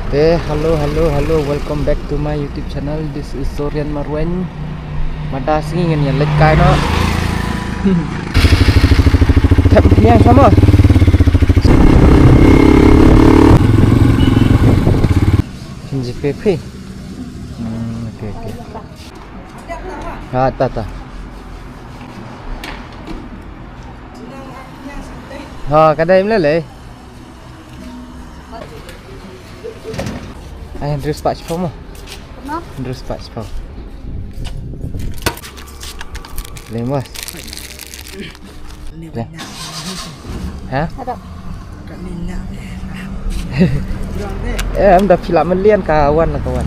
Hello, welcome back to my YouTube channel. This is Sorian Marwan. Mata singin yang let kai no. Thep yang sama. Pinji PP. Okay. Ta. Kadai mle. Ay, dress patch pa mo. Ano? Dress patch pa. Lemos. Hả? Em đập lại mình liên kawan lah kawan.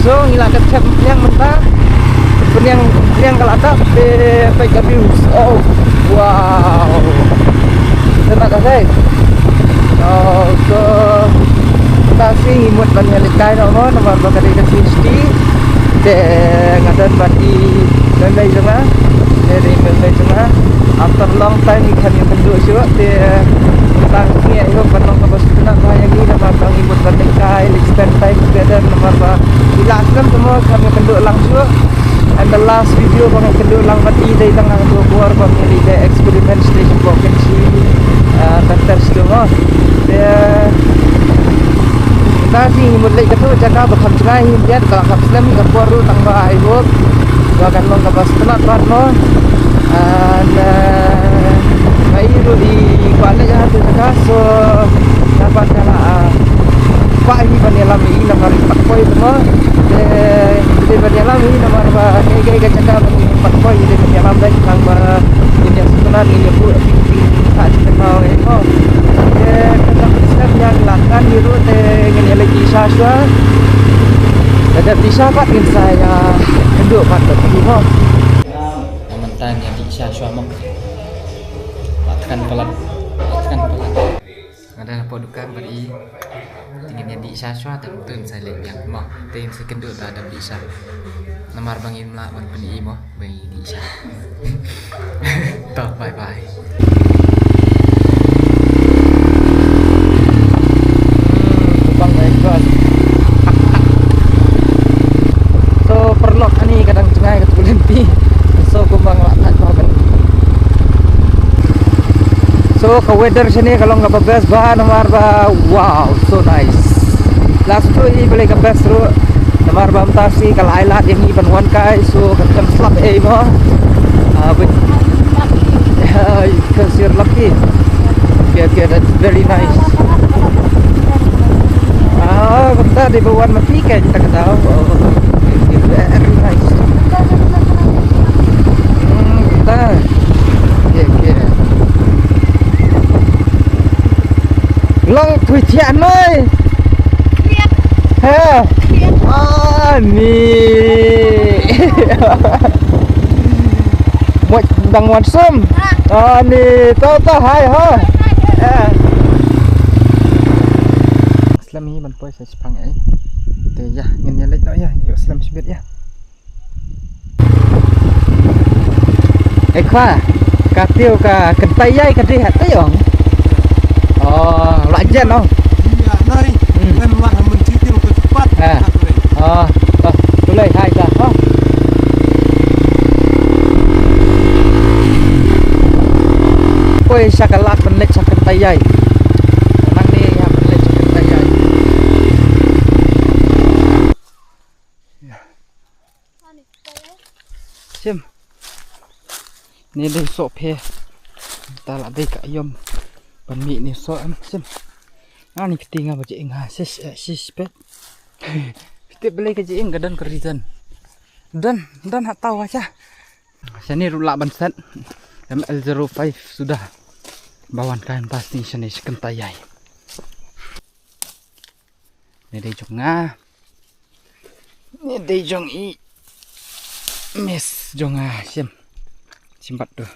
So ngilang kecap yang mentah. Yang kalau ada baik views. Oh, wow. Terima kasih. So kita sih ngimut banyak likai nomor bakal ke sini. Ngadan bati member cuma dari member cuma after long time ikan yang penduk juga tentang ni ayo penuh kabus nak bayang ni nama bang ngimut banyak likai spend time together nama dilaksanakan semua kami penduk langsung. And the last video kami kedua lang mati dari tengah dua buar kami di experiment station vacancy tentang semua. Kita sih mulai ketemu jaga berkham cerai dia kalau kham Islam ni keluar tu tangga ibu akan long kapas telat no and baru di kuala jahat tu jaga so dapat kalau Pak ini banyalam ini nama Pak Boy semua jadi banyalam ini nama kayak jaga Pak Boy jadi banyalam baik sang ini yang sebenarnya ini bu tak cakap itu kita Islam yang lakukan itu dengan lagi saswa ada bisa pak ingin saya kenduk patut ibu mentang yang di saswa mak tekan pelan ada produkan beri ingin yang di saswa tentu saya lihat yang mau ting sekenduk ada bisa nomor bangin lah bang peni mo bagi di sah toh bye bang baik so perlok ani kadang cengai ketulenti so kumbang laknat kau kan so ke weather sini kalau nggak bebas bah nomor bah wow so nice last tu ini boleh bebas terus nomor bah mutasi kalau ailat yang ni panuan kai so macam slap mo because you're lucky okay that's very nice kita di bawah mati kan kita tahu very nice kita okay long tujuan noi ha ni một đằng ngoan sum ni to hai ha Islam ini ban poi saya sepang ai te ya ngin ya lek no ya Islam sibet ya khoa cà tiêu cà cần tay dây cần đi hạt tới ổng loại gen không iya nari kan lah mencicil cepat tu lei hai dah poi sakalat penet sakan tay dây nang ni ya penet sakan tay dây sim ni đi sop he ta lại đây cả yom bánh mì ni so em sim ani ketinggal baca ingat sis pet kita beli ke jing gadan keritan dan hak tahu aja sini rulak banset ML05 sudah bawan kain pasti sini sekentayai ini di jonga ini di jong i mes jonga simpat tuh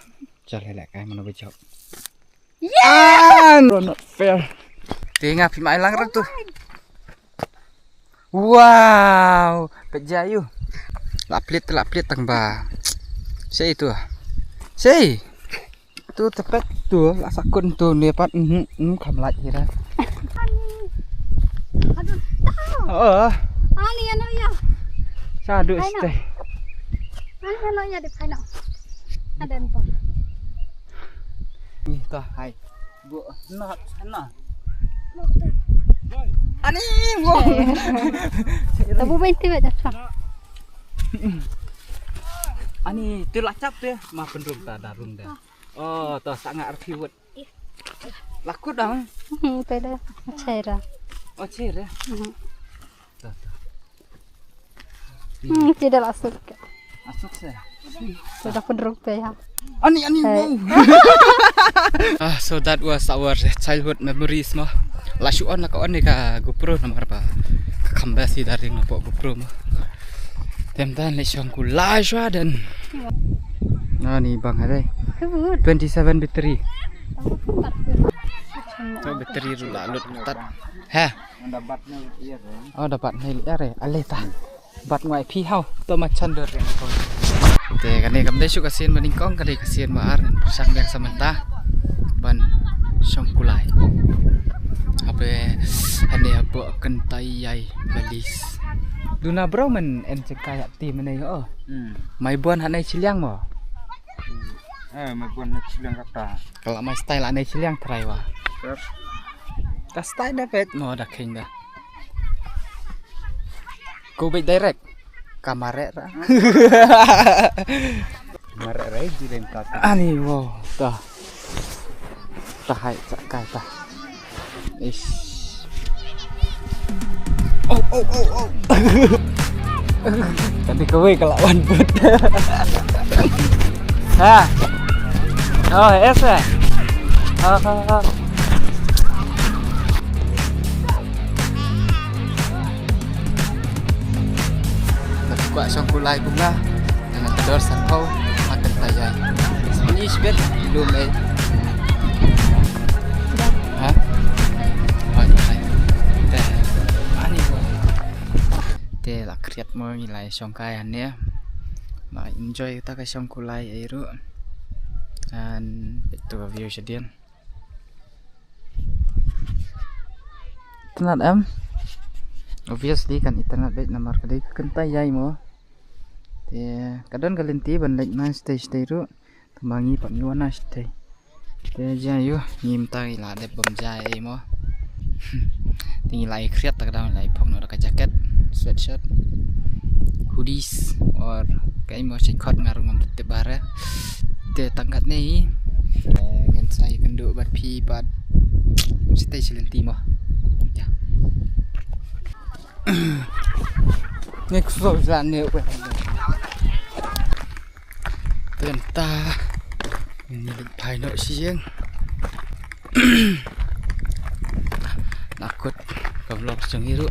jalan lek kayak mana bejok not fair tinggal pimai lang tuh wow pejayu laplit tang ba saya itu Si. Tu tepet tu lah sakun tu ni pat kham lại gì đó. Aduh, tahu. Ani ano ya? Sao được stay. Ani ano ya di final. Ada apa? Ni ta hai. Bu nak sana. Ani bu. Tabu binti baca. Ani tu lacap tu mah pendrum ta darum dah. Oh, tu sangat artiwet. Lakut dah. Peda caira. Oh, cer ya. Tidak masuk. Masuk saya. Sudah pendruk ya. Ani wow. So that was our childhood memories mah. Lasyu on ka on ka GoPro nomor apa? Kambasi dari nopo GoPro mah. Temtan le syang kulai swa dan. Nah ni bang ada. 27 battery. So battery ru lalut tat. Ha. Oh dapat ni liar ya. Ale ta. Bat ngoại phi hau to ma chan der yang ko. Te kan ni kam dai su kasian baning kong kan dai kasian ma ar sang yang samanta. Ban syang kulai. Ape ane abo kentai yai balis. Duna bro men en cekaya ti menai oh. Mai buan hanai ciliang mo. Mai buan ciliang kata. Kalau mai style anai ciliang try wa. Ta style dapat mo dah king dah. Go back direct. Kamare ra. Mare rai di lem kata. Ani wow ta. Ta hai cakai ta. Ish. Oh. Tapi kowe kelawan but. Ha. Oh, esa. Kuat sang kulai bunga dengan kedor sampau akan tayai. Ini sebet belum Ha? Oh, hai. Teh. Ani bo. Teh la kriat mo ngilai sang kai ania. Ma enjoy ta ka sang kulai airu. Dan itu view sedian. Tenat obviously kan internet baik nomor kadai kentai yai mo. Te kadon kalenti ban like na stage ru tembangi pamiwana stage. Te jayu nyim tai la de bom jai mo. Tinggi lai kriat tak kadang lai phong no ka jacket, sweatshirt, hoodies or kai mo sikot ngarung ngam te bare. Te tangkat nei ngan sai kenduk bat pi bat stage lenti mo. Ya. Next floor jalan ni apa? Tentang ini pai nak siang. Nakut ke vlog seng hiru.